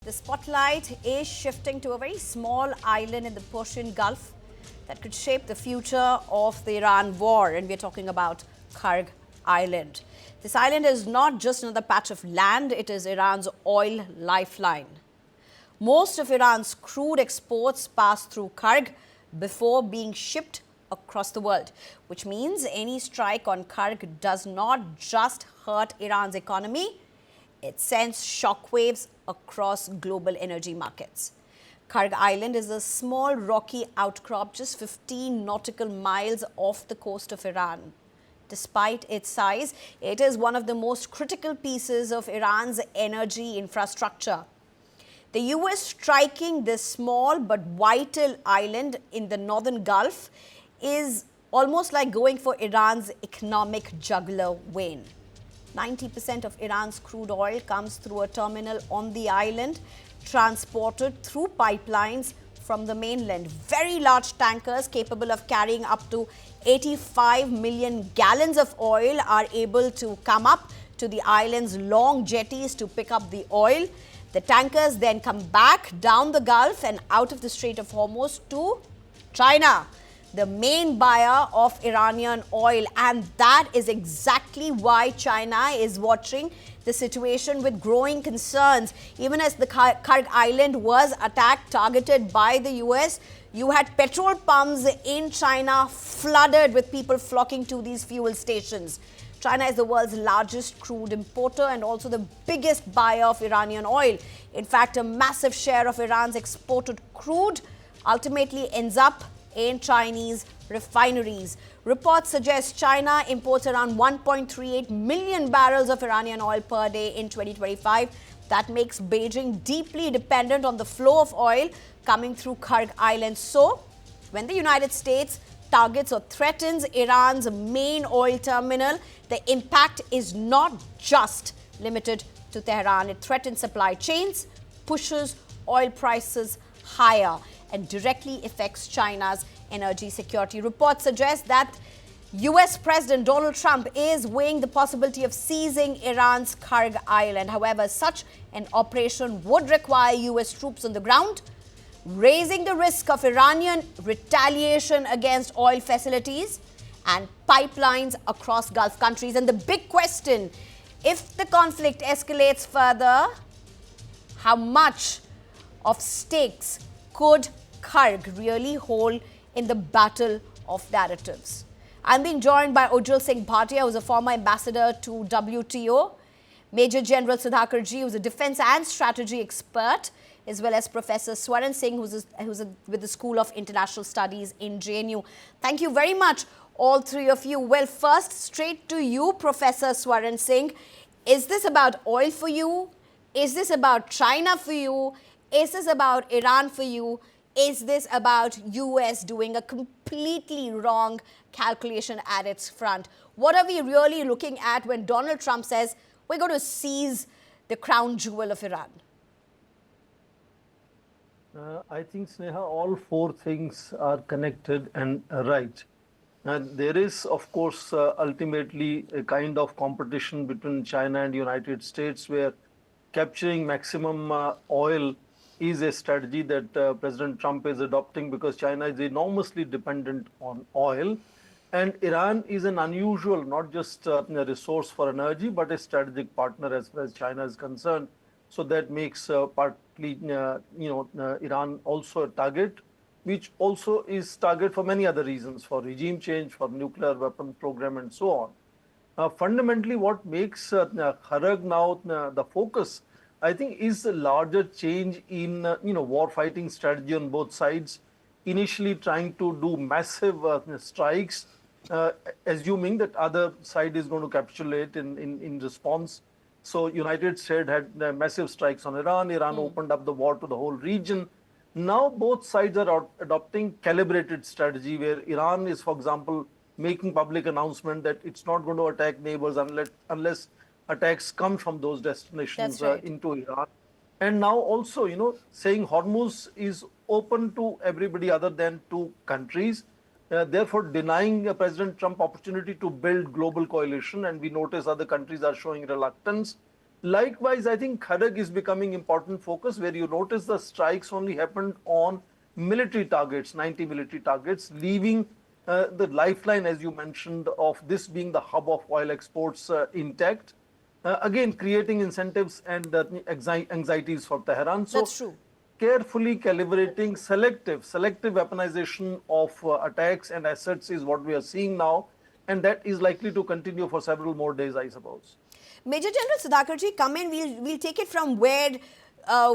The spotlight is shifting to a very small island in the Persian Gulf that could shape the future of the Iran war, and we're talking about Kharg Island. This island is not just another patch of land, it is Iran's oil lifeline. Most of Iran's crude exports pass through Kharg before being shipped across the world, which means any strike on Kharg does not just hurt Iran's economy, it sends shockwaves across global energy markets. Kharg Island is a small rocky outcrop just 15 nautical miles off the coast of Iran. Despite its size, it is one of the most critical pieces of Iran's energy infrastructure. The US striking this small but vital island in the northern Gulf is almost like going for Iran's economic jugular vein. 90% of Iran's crude oil comes through a terminal on the island, transported through pipelines from the mainland. Very large tankers capable of carrying up to 85 million gallons of oil are able to come up to the island's long jetties to pick up the oil. The tankers then come back down the Gulf and out of the Strait of Hormuz to China, the main buyer of Iranian oil. And that is exactly why China is watching the situation with growing concerns. Even as the Kharg Island was attacked, targeted by the US, you had petrol pumps in China flooded with people flocking to these fuel stations. China is the world's largest crude importer and also the biggest buyer of Iranian oil. In fact, a massive share of Iran's exported crude ultimately ends up in Chinese refineries. Reports suggest China imports around 1.38 million barrels of Iranian oil per day in 2025. That makes Beijing deeply dependent on the flow of oil coming through Kharg Island. So, when the United States targets or threatens Iran's main oil terminal, the impact is not just limited to Tehran. It threatens supply chains, pushes oil prices higher, and directly affects China's energy security. Reports suggest that US President Donald Trump is weighing the possibility of seizing Iran's Kharg Island. However, such an operation would require US troops on the ground, raising the risk of Iranian retaliation against oil facilities and pipelines across Gulf countries. And the big question, if the conflict escalates further, how much of stakes could Kharg really hold in the battle of narratives? I'm being joined by Ujjwal Singh Bhatia, who's a former ambassador to WTO, Major General Sudhakarji, who's a defense and strategy expert, as well as Professor Swaran Singh, who's with the School of International Studies in JNU. Thank you very much, all three of you. Well, first, straight to you, Professor Swaran Singh. Is this about oil for you? Is this about China for you? Is this about Iran for you? Is this about US doing a completely wrong calculation at its front? What are we really looking at when Donald Trump says we're going to seize the crown jewel of Iran? I think, Sneha, all four things are connected and right. There is, of course, ultimately a kind of competition between China and United States where capturing maximum oil is a strategy that President Trump is adopting because China is enormously dependent on oil. And Iran is an unusual, not just a resource for energy, but a strategic partner as far as China is concerned. So that makes partly, Iran also a target, which also is target for many other reasons, for regime change, for nuclear weapon program, and so on. Fundamentally, what makes Kharg now the focus, I think, is a larger change in war fighting strategy on both sides. Initially, trying to do massive strikes, assuming that other side is going to capitulate in response. So, United States had massive strikes on Iran. Iran opened up the war to the whole region. Now, both sides are adopting calibrated strategy, where Iran is, for example, making public announcement that it's not going to attack neighbors unless attacks come from those destinations into Iran. And now also, saying Hormuz is open to everybody other than two countries, therefore denying President Trump opportunity to build global coalition. And we notice other countries are showing reluctance. Likewise, I think Kharg is becoming important focus, where you notice the strikes only happened on military targets, 90 military targets, leaving the lifeline, as you mentioned, of this being the hub of oil exports intact. Again, creating incentives and anxieties for Tehran. So That's true. carefully calibrating selective weaponization of attacks and assets is what we are seeing now, and that is likely to continue for several more days, I suppose. Major General Sudhakarji, come in. We'll take it from where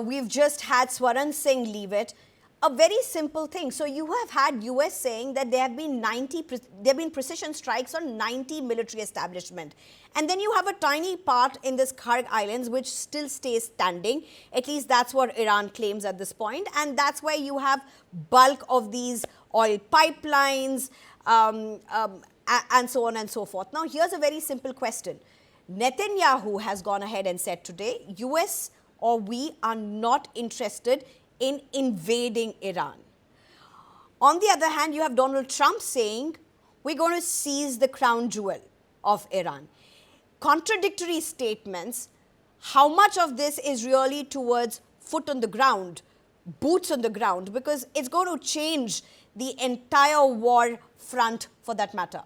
we've just had Swaran Singh leave it. A very simple thing. So you have had US saying that there have been precision strikes on 90 military establishment, and then you have a tiny part in this Kharg Islands which still stays standing. At least that's what Iran claims at this point, and that's where you have bulk of these oil pipelines and so on and so forth. Now, here's a very simple question. Netanyahu has gone ahead and said today, US or we are not interested in invading Iran. On the other hand, you have Donald Trump saying, we're going to seize the crown jewel of Iran. Contradictory statements. How much of this is really towards foot on the ground, boots on the ground, because it's going to change the entire war front for that matter?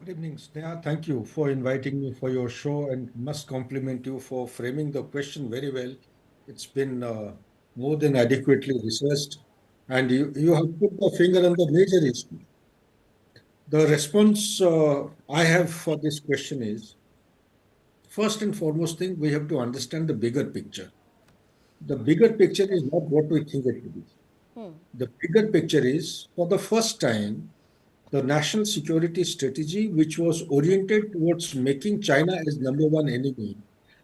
Good evening, Sneha. Thank you for inviting me for your show, and must compliment you for framing the question very well. It's been more than adequately researched, and you have put the finger on the major issue. The response I have for this question is, first and foremost thing, we have to understand the bigger picture. The bigger picture is not what we think it to be. The bigger picture is, for the first time, the national security strategy, which was oriented towards making China as number one enemy,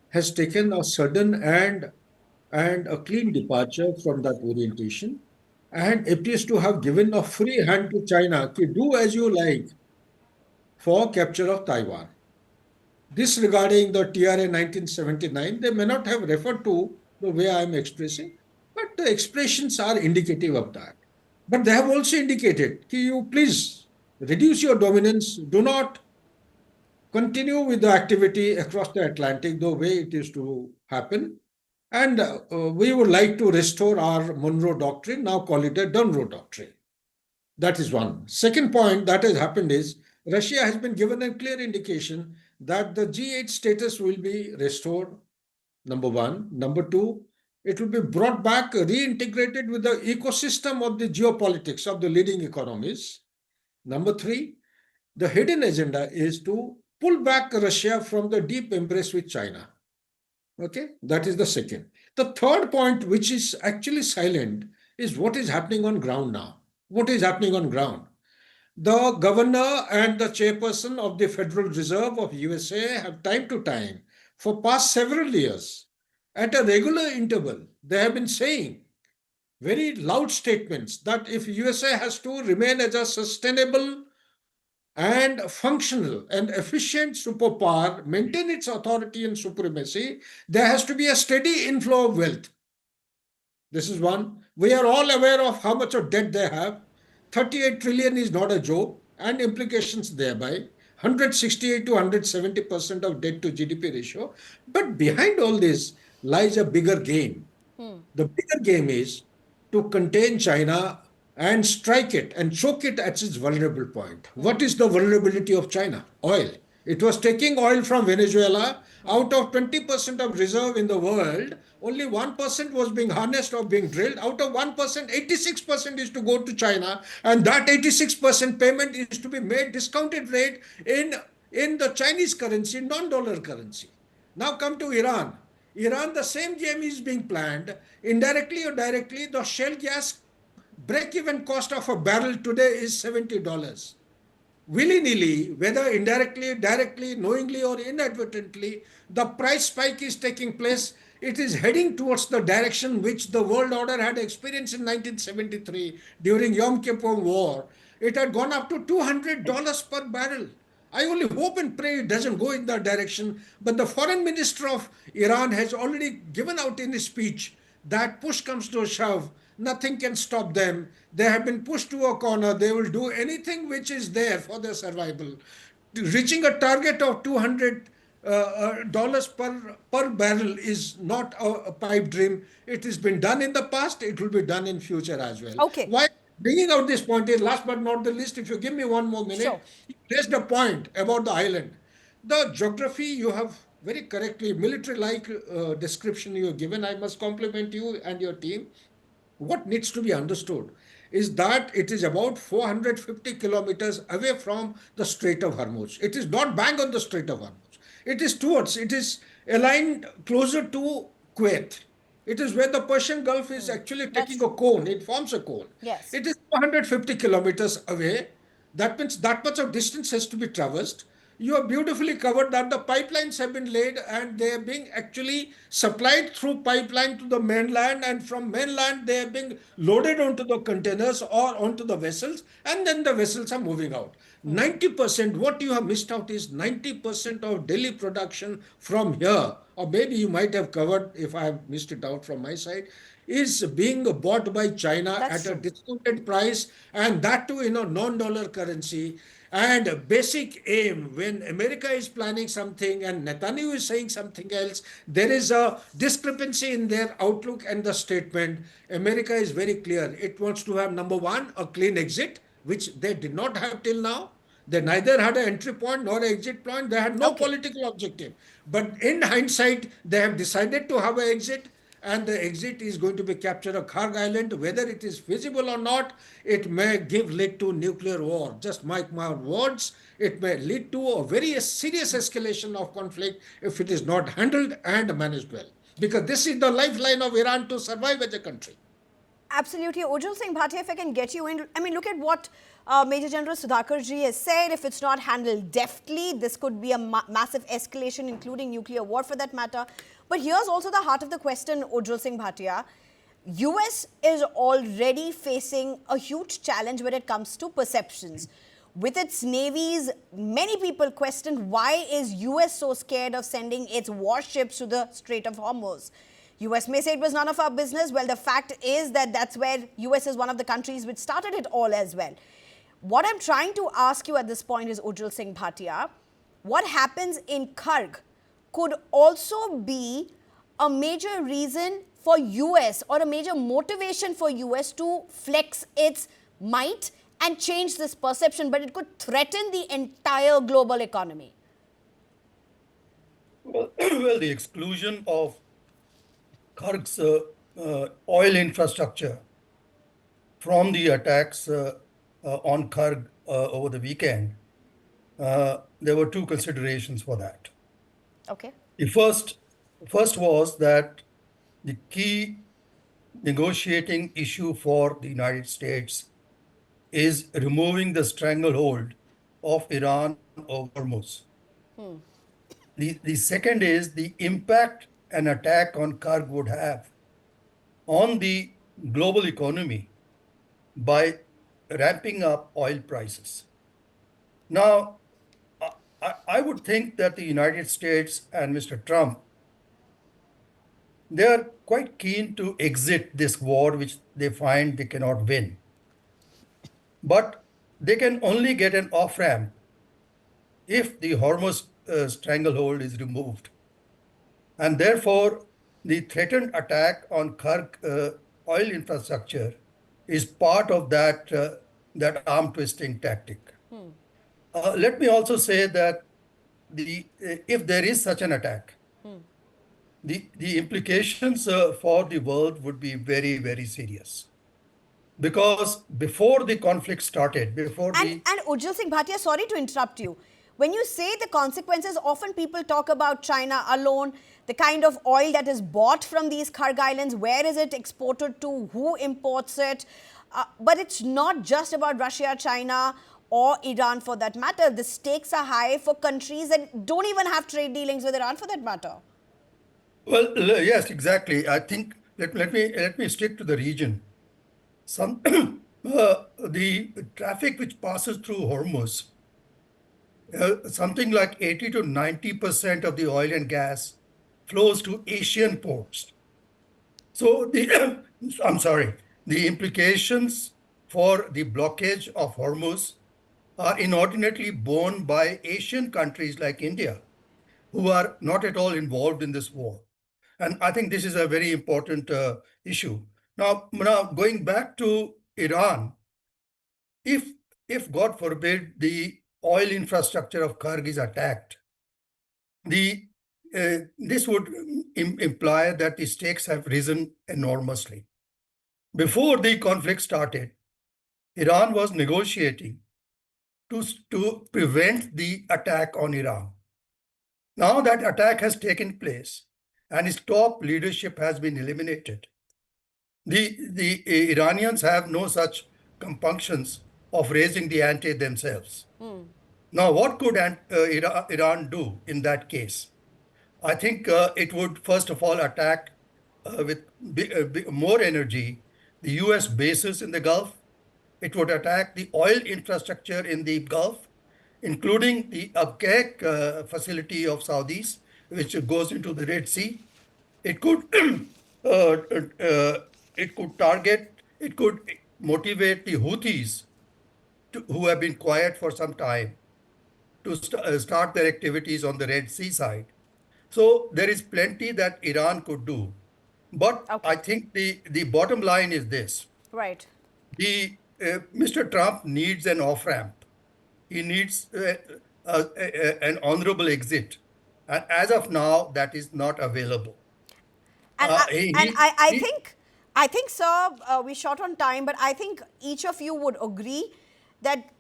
has taken a sudden and a clean departure from that orientation, and appears to have given a free hand to China to do as you like for capture of Taiwan. Disregarding the TRA 1979, they may not have referred to the way I am expressing, but the expressions are indicative of that. But they have also indicated, you please reduce your dominance, do not continue with the activity across the Atlantic the way it is to happen. And we would like to restore our Monroe Doctrine, now call it a Dunroe Doctrine. That is one. Second point that has happened is, Russia has been given a clear indication that the G8 status will be restored, number one. Number two, it will be brought back, reintegrated with the ecosystem of the geopolitics of the leading economies. Number three, the hidden agenda is to pull back Russia from the deep embrace with China. Okay, that is the second. The third point, which is actually silent, is what is happening on ground now. What is happening on ground? The governor and the chairperson of the Federal Reserve of USA have time to time, for past several years, at a regular interval, they have been saying very loud statements that if USA has to remain as a sustainable and functional and efficient superpower, maintain its authority and supremacy, there has to be a steady inflow of wealth. This is one. We are all aware of how much of debt they have. 38 trillion is not a joke, and implications thereby. 168 to 170% of debt to GDP ratio. But behind all this lies a bigger game. The bigger game is to contain China and strike it and choke it at its vulnerable point. What is the vulnerability of China? Oil. It was taking oil from Venezuela. Out of 20% of reserve in the world, only 1% was being harnessed or being drilled. Out of 1%, 86% is to go to China. And that 86% payment is to be made discounted rate in the Chinese currency, non-dollar currency. Now come to Iran. Iran, the same game is being planned. Indirectly or directly, the shale gas break-even cost of a barrel today is $70. Willy-nilly, whether indirectly, directly, knowingly or inadvertently, the price spike is taking place. It is heading towards the direction which the world order had experienced in 1973 during Yom Kippur War. It had gone up to $200 per barrel. I only hope and pray it doesn't go in that direction. But the foreign minister of Iran has already given out in his speech that push comes to a shove, nothing can stop them. They have been pushed to a corner. They will do anything which is there for their survival. Reaching a target of 200 dollars per barrel is not a pipe dream. It has been done in the past. It will be done in future as well. Okay. Why bringing out this point is, last but not the least, if you give me one more Sure. minute, you raised a point about the island. The geography you have very correctly, military-like description you have given. I must compliment you and your team. What needs to be understood is that it is about 450 kilometers away from the Strait of Hormuz. It is not bang on the Strait of Hormuz. It is aligned closer to Kuwait. It is where the Persian Gulf is actually That's taking a true. cone. It forms a cone. Yes. It is 450 kilometers away. That means that much of distance has to be traversed. You have beautifully covered that the pipelines have been laid and they are being actually supplied through pipeline to the mainland, and from mainland they are being loaded onto the containers or onto the vessels, and then the vessels are moving out. 90%, what you have missed out is 90% of daily production from here, or maybe you might have covered if I have missed it out from my side, is being bought by China That's at a true. discounted price, and that too in a non-dollar currency. And a basic aim, when America is planning something and Netanyahu is saying something else, there is a discrepancy in their outlook and the statement. America is very clear. It wants to have, number one, a clean exit, which they did not have till now. They neither had an entry point nor an exit point. They had no Okay. political objective. But in hindsight, they have decided to have an exit, and the exit is going to be capture of Kharg Island. Whether it is feasible or not, it may give lead to nuclear war. Just mark my words, it may lead to a very serious escalation of conflict if it is not handled and managed well. Because this is the lifeline of Iran to survive as a country. Absolutely. Ujjwal Singh Bhatia, if I can get you in. I mean, look at what Major General Sudhakarji has said. If it's not handled deftly, this could be a massive escalation, including nuclear war for that matter. But here's also the heart of the question, Ujjwal Singh Bhatia. US is already facing a huge challenge when it comes to perceptions. With its navies, many people question why is US so scared of sending its warships to the Strait of Hormuz. US may say it was none of our business. Well, the fact is that that's where US is one of the countries which started it all as well. What I'm trying to ask you at this point is, Ujjwal Singh Bhatia, what happens in Kharg could also be a major reason for US or a major motivation for US to flex its might and change this perception, but it could threaten the entire global economy. Well, well, the exclusion of Kharg's oil infrastructure from the attacks on Kharg over the weekend, there were two considerations for that. Okay. The first was that the key negotiating issue for the United States is removing the stranglehold of Iran over Hormuz. The second is the impact an attack on Kharg would have on the global economy by ramping up oil prices. Now, I would think that the United States and Mr. Trump, they are quite keen to exit this war, which they find they cannot win. But they can only get an off-ramp if the Hormuz stranglehold is removed. And therefore, the threatened attack on Kharg oil infrastructure is part of that, that arm twisting tactic. Let me also say that if there is such an attack, the implications for the world would be very, very serious. Because before the conflict started, And Ujjwal Singh Bhatia, sorry to interrupt you. When you say the consequences, often people talk about China alone, the kind of oil that is bought from these Kharg Islands, where is it exported to, who imports it. But it's not just about Russia, China, or Iran for that matter. The stakes are high for countries that don't even have trade dealings with Iran for that matter. Well, yes, exactly. I think let me stick to the region. The traffic which passes through Hormuz, something like 80 to 90% of the oil and gas flows to Asian ports. So I'm sorry, the implications for the blockage of Hormuz are inordinately borne by Asian countries like India. who are not at all involved in this war. And I think this is a very important issue. Now, going back to Iran, if God forbid the oil infrastructure of Kharg is attacked, this would imply that the stakes have risen enormously. Before the conflict started, Iran was negotiating to prevent the attack on Iran. Now that attack has taken place and its top leadership has been eliminated, the Iranians have no such compunctions of raising the ante themselves. Now, what could Iran do in that case? I think it would first of all attack with more energy the US bases in the Gulf. It would attack the oil infrastructure in the Gulf, including the Abqaiq facility of Saudis, which goes into the Red Sea. It could it could motivate the Houthis, who have been quiet for some time, to start their activities on the Red Sea side. So there is plenty that Iran could do. But I think the bottom line is this. Right. Mr. Trump needs an off-ramp. He needs an honorable exit. And as of now, that is not available. And I think, sir, we're short on time, but I think each of you would agree that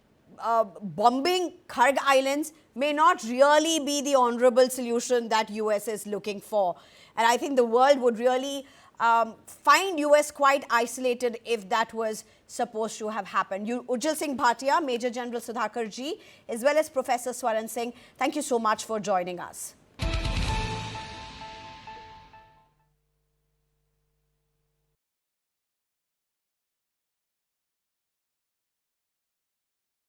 bombing Kharg Islands may not really be the honorable solution that US is looking for. And I think the world would really find US quite isolated if that was supposed to have happened. Ujjwal Singh Bhatia, Major General Sudhakar Ji, as well as Professor Swaran Singh, thank you so much for joining us.